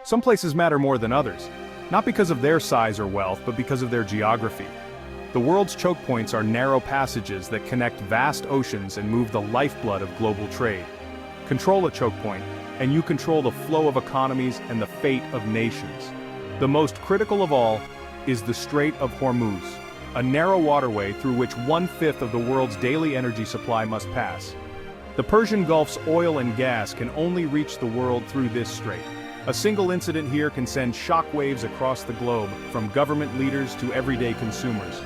Some places matter more than others, not because of their size or wealth, but because of their geography. The world's choke points are narrow passages that connect vast oceans and move the lifeblood of global trade. Control a choke point, and you control the flow of economies and the fate of nations. The most critical of all is the Strait of Hormuz, a narrow waterway through which 1/5 of the world's daily energy supply must pass. The Persian Gulf's oil and gas can only reach the world through this strait. A single incident here can send shockwaves across the globe, from government leaders to everyday consumers.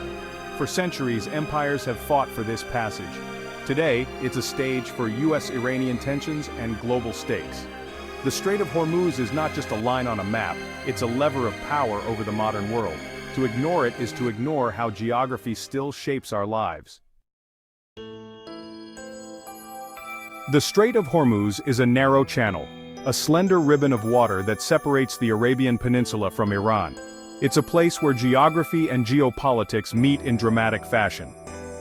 For centuries, empires have fought for this passage. Today, it's a stage for US-Iranian tensions and global stakes. The Strait of Hormuz is not just a line on a map, it's a lever of power over the modern world. To ignore it is to ignore how geography still shapes our lives. The Strait of Hormuz is a narrow channel, a slender ribbon of water that separates the Arabian Peninsula from Iran. It's a place where geography and geopolitics meet in dramatic fashion.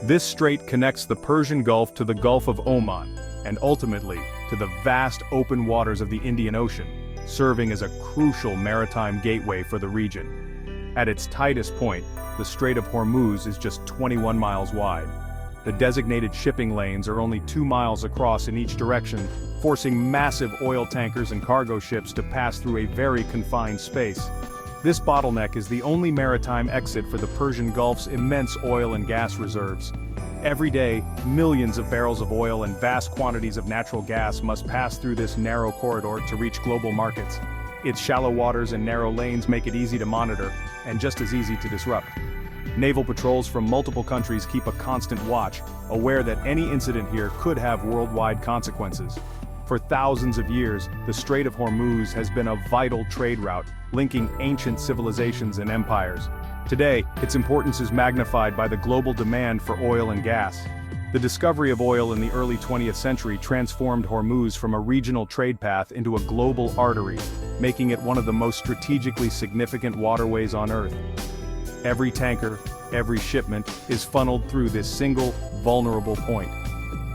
This strait connects the Persian Gulf to the Gulf of Oman, and ultimately, to the vast open waters of the Indian Ocean, serving as a crucial maritime gateway for the region. At its tightest point, the Strait of Hormuz is just 21 miles wide. The designated shipping lanes are only 2 miles across in each direction, forcing massive oil tankers and cargo ships to pass through a very confined space. This bottleneck is the only maritime exit for the Persian Gulf's immense oil and gas reserves. Every day, millions of barrels of oil and vast quantities of natural gas must pass through this narrow corridor to reach global markets. Its shallow waters and narrow lanes make it easy to monitor, and just as easy to disrupt. Naval patrols from multiple countries keep a constant watch, aware that any incident here could have worldwide consequences. For thousands of years, the Strait of Hormuz has been a vital trade route, linking ancient civilizations and empires. Today, its importance is magnified by the global demand for oil and gas. The discovery of oil in the early 20th century transformed Hormuz from a regional trade path into a global artery, making it one of the most strategically significant waterways on Earth. Every tanker, every shipment, is funneled through this single, vulnerable point.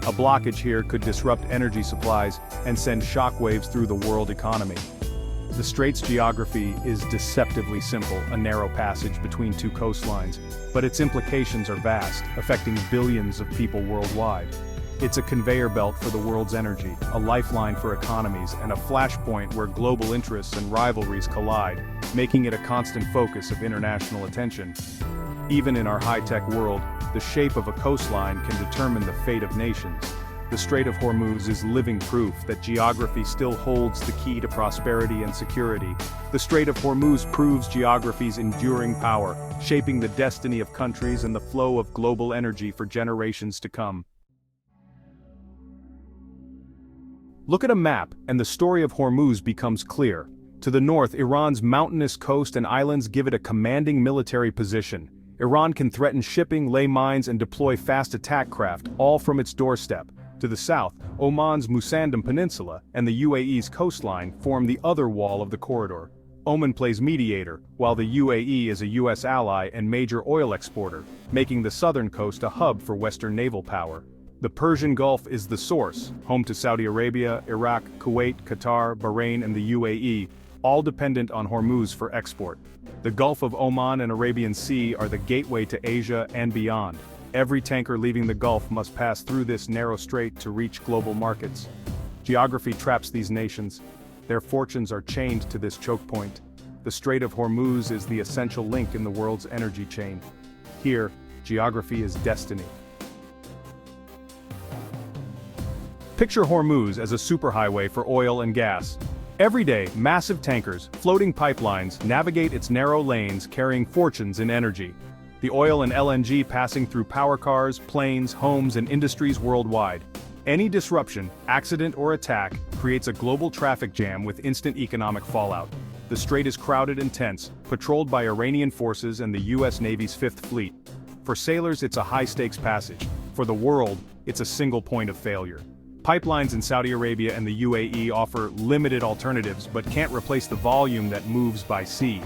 A blockage here could disrupt energy supplies and send shockwaves through the world economy. The strait's geography is deceptively simple, a narrow passage between two coastlines, but its implications are vast, affecting billions of people worldwide. It's a conveyor belt for the world's energy, a lifeline for economies, and a flashpoint where global interests and rivalries collide, making it a constant focus of international attention. Even in our high-tech world, the shape of a coastline can determine the fate of nations. The Strait of Hormuz is living proof that geography still holds the key to prosperity and security. The Strait of Hormuz proves geography's enduring power, shaping the destiny of countries and the flow of global energy for generations to come. Look at a map, and the story of Hormuz becomes clear. To the north, Iran's mountainous coast and islands give it a commanding military position. Iran can threaten shipping, lay mines, and deploy fast attack craft, all from its doorstep. To the south, Oman's Musandam Peninsula and the UAE's coastline form the other wall of the corridor. Oman plays mediator, while the UAE is a US ally and major oil exporter, making the southern coast a hub for Western naval power. The Persian Gulf is the source, home to Saudi Arabia, Iraq, Kuwait, Qatar, Bahrain, and the UAE, all dependent on Hormuz for export. The Gulf of Oman and Arabian Sea are the gateway to Asia and beyond. Every tanker leaving the Gulf must pass through this narrow strait to reach global markets. Geography traps these nations. Their fortunes are chained to this choke point. The Strait of Hormuz is the essential link in the world's energy chain. Here, geography is destiny. Picture Hormuz as a superhighway for oil and gas. Every day, massive tankers, floating pipelines, navigate its narrow lanes carrying fortunes in energy. The oil and LNG passing through power cars, planes, homes, and industries worldwide. Any disruption, accident, or attack creates a global traffic jam with instant economic fallout. The strait is crowded and tense, patrolled by Iranian forces and the US Navy's Fifth Fleet. For sailors, it's a high-stakes passage. For the world, it's a single point of failure. Pipelines in Saudi Arabia and the UAE offer limited alternatives but can't replace the volume that moves by sea.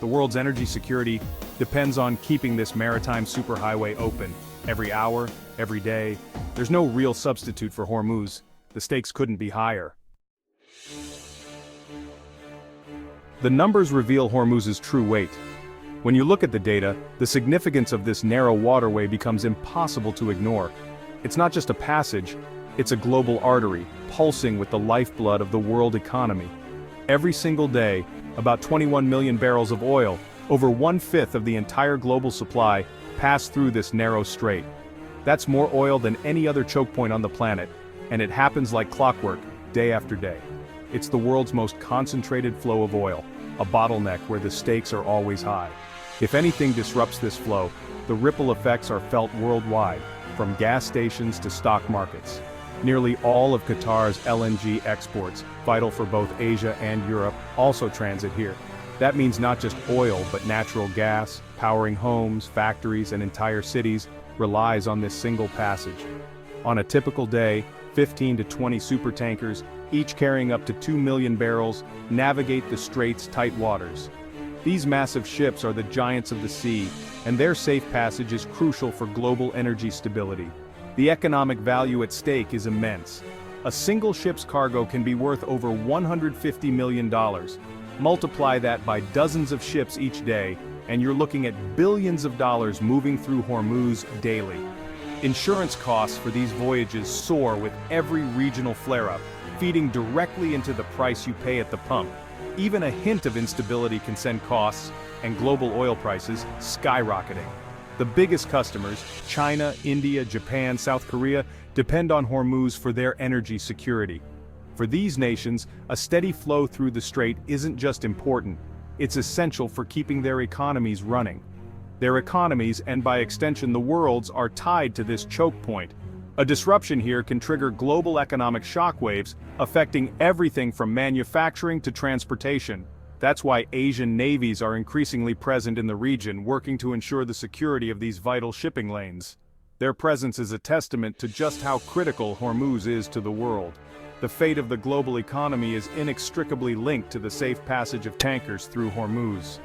The world's energy security depends on keeping this maritime superhighway open. Every hour, every day. There's no real substitute for Hormuz. The stakes couldn't be higher. The numbers reveal Hormuz's true weight. When you look at the data, the significance of this narrow waterway becomes impossible to ignore. It's not just a passage, it's a global artery, pulsing with the lifeblood of the world economy. Every single day, about 21 million barrels of oil, over 1/5 of the entire global supply, pass through this narrow strait. That's more oil than any other choke point on the planet, and it happens like clockwork, day after day. It's the world's most concentrated flow of oil, a bottleneck where the stakes are always high. If anything disrupts this flow, the ripple effects are felt worldwide, from gas stations to stock markets. Nearly all of Qatar's LNG exports, vital for both Asia and Europe, also transit here. That means not just oil but natural gas, powering homes, factories, and entire cities, relies on this single passage. On a typical day, 15 to 20 supertankers, each carrying up to 2 million barrels, navigate the strait's tight waters. These massive ships are the giants of the sea, and their safe passage is crucial for global energy stability. The economic value at stake is immense. A single ship's cargo can be worth over $150 million. Multiply that by dozens of ships each day, and you're looking at billions of dollars moving through Hormuz daily. Insurance costs for these voyages soar with every regional flare-up, feeding directly into the price you pay at the pump. Even a hint of instability can send costs, and global oil prices, skyrocketing. The biggest customers, China, India, Japan, South Korea, depend on Hormuz for their energy security. For these nations, a steady flow through the strait isn't just important, it's essential for keeping their economies running. Their economies, and by extension the world's, are tied to this choke point. A disruption here can trigger global economic shockwaves, affecting everything from manufacturing to transportation. That's why Asian navies are increasingly present in the region, working to ensure the security of these vital shipping lanes. Their presence is a testament to just how critical Hormuz is to the world. The fate of the global economy is inextricably linked to the safe passage of tankers through Hormuz.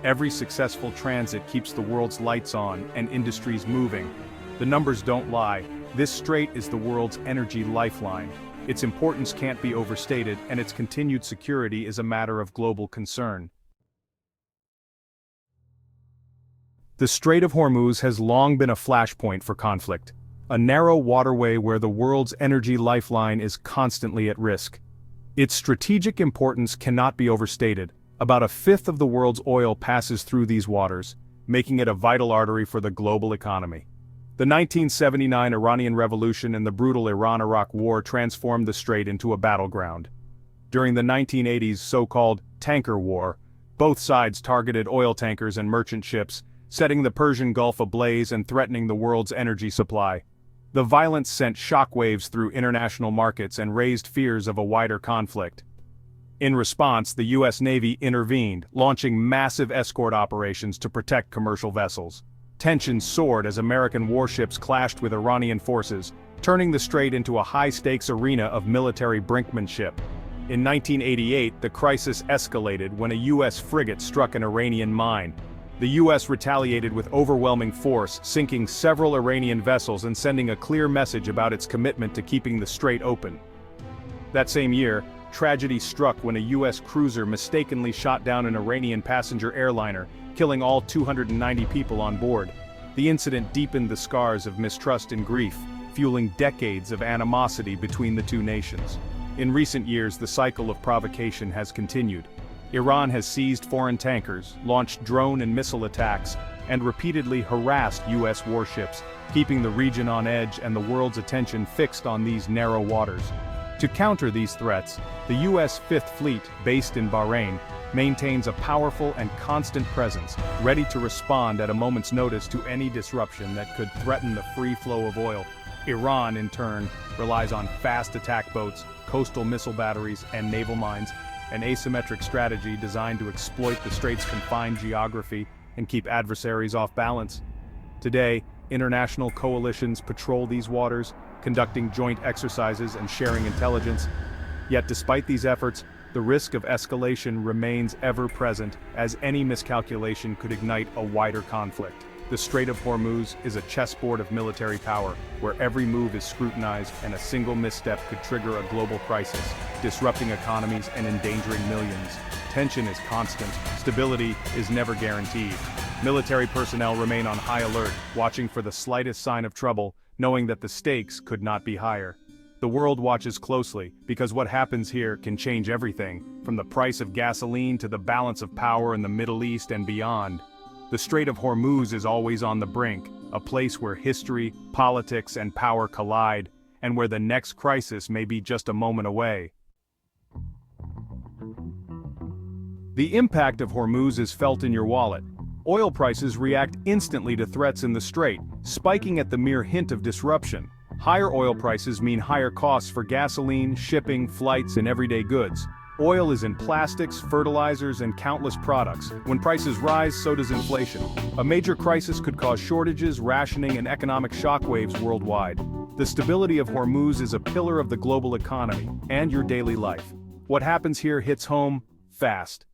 Every successful transit keeps the world's lights on and industries moving. The numbers don't lie. This strait is the world's energy lifeline. Its importance can't be overstated, and its continued security is a matter of global concern. The Strait of Hormuz has long been a flashpoint for conflict, a narrow waterway where the world's energy lifeline is constantly at risk. Its strategic importance cannot be overstated. About 1/5 of the world's oil passes through these waters, making it a vital artery for the global economy. The 1979 Iranian Revolution and the brutal Iran-Iraq War transformed the strait into a battleground. During the 1980s so-called tanker war, both sides targeted oil tankers and merchant ships, setting the Persian Gulf ablaze and threatening the world's energy supply. The violence sent shockwaves through international markets and raised fears of a wider conflict. In response, the U.S. Navy intervened, launching massive escort operations to protect commercial vessels. Tensions soared as American warships clashed with Iranian forces, turning the strait into a high-stakes arena of military brinkmanship. In 1988, the crisis escalated when a U.S. frigate struck an Iranian mine. The U.S. retaliated with overwhelming force, sinking several Iranian vessels and sending a clear message about its commitment to keeping the strait open. That same year, tragedy struck when a U.S. cruiser mistakenly shot down an Iranian passenger airliner, killing all 290 people on board. The incident deepened the scars of mistrust and grief, fueling decades of animosity between the two nations. In recent years, the cycle of provocation has continued. Iran has seized foreign tankers, launched drone and missile attacks, and repeatedly harassed U.S. warships, keeping the region on edge and the world's attention fixed on these narrow waters. To counter these threats, the U.S. Fifth Fleet, based in Bahrain, maintains a powerful and constant presence, ready to respond at a moment's notice to any disruption that could threaten the free flow of oil. Iran, in turn, relies on fast attack boats, coastal missile batteries, and naval mines, an asymmetric strategy designed to exploit the strait's confined geography and keep adversaries off balance. Today, international coalitions patrol these waters, conducting joint exercises and sharing intelligence. Yet despite these efforts, the risk of escalation remains ever present, as any miscalculation could ignite a wider conflict. The Strait of Hormuz is a chessboard of military power, where every move is scrutinized and a single misstep could trigger a global crisis, disrupting economies and endangering millions. Tension is constant, stability is never guaranteed. Military personnel remain on high alert, watching for the slightest sign of trouble, knowing that the stakes could not be higher. The world watches closely, because what happens here can change everything, from the price of gasoline to the balance of power in the Middle East and beyond. The Strait of Hormuz is always on the brink, a place where history, politics, and power collide, and where the next crisis may be just a moment away. The impact of Hormuz is felt in your wallet. Oil prices react instantly to threats in the strait, spiking at the mere hint of disruption. Higher oil prices mean higher costs for gasoline, shipping, flights, and everyday goods. Oil is in plastics, fertilizers, and countless products. When prices rise, so does inflation. A major crisis could cause shortages, rationing, and economic shockwaves worldwide. The stability of Hormuz is a pillar of the global economy and your daily life. What happens here hits home fast.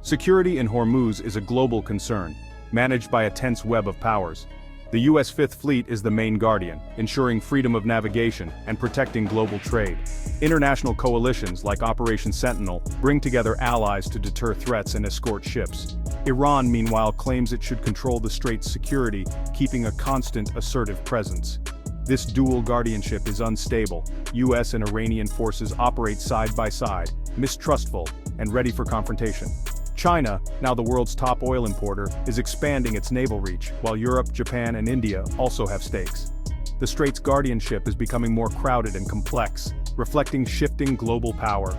Security in Hormuz is a global concern, managed by a tense web of powers. The U.S. Fifth Fleet is the main guardian, ensuring freedom of navigation and protecting global trade. International coalitions like Operation Sentinel bring together allies to deter threats and escort ships. Iran, meanwhile, claims it should control the strait's security, keeping a constant, assertive presence. This dual guardianship is unstable. U.S. and Iranian forces operate side by side, mistrustful and ready for confrontation. China, now the world's top oil importer, is expanding its naval reach, while Europe, Japan, and India also have stakes. The strait's guardianship is becoming more crowded and complex, reflecting shifting global power.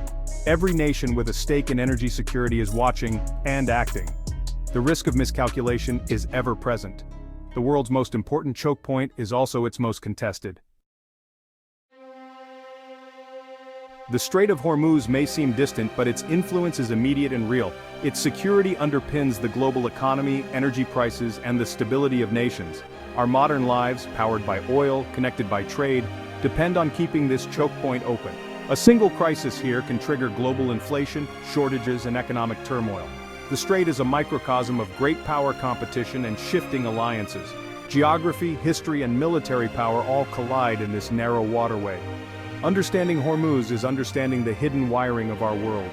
Every nation with a stake in energy security is watching and acting. The risk of miscalculation is ever present. The world's most important choke point is also its most contested. The Strait of Hormuz may seem distant, but its influence is immediate and real. Its security underpins the global economy, energy prices, and the stability of nations. Our modern lives, powered by oil, connected by trade, depend on keeping this choke point open. A single crisis here can trigger global inflation, shortages, and economic turmoil. The strait is a microcosm of great power competition and shifting alliances. Geography, history, and military power all collide in this narrow waterway. Understanding Hormuz is understanding the hidden wiring of our world.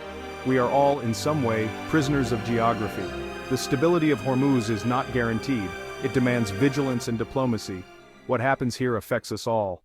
We are all, in some way, prisoners of geography. The stability of Hormuz is not guaranteed. It demands vigilance and diplomacy. What happens here affects us all.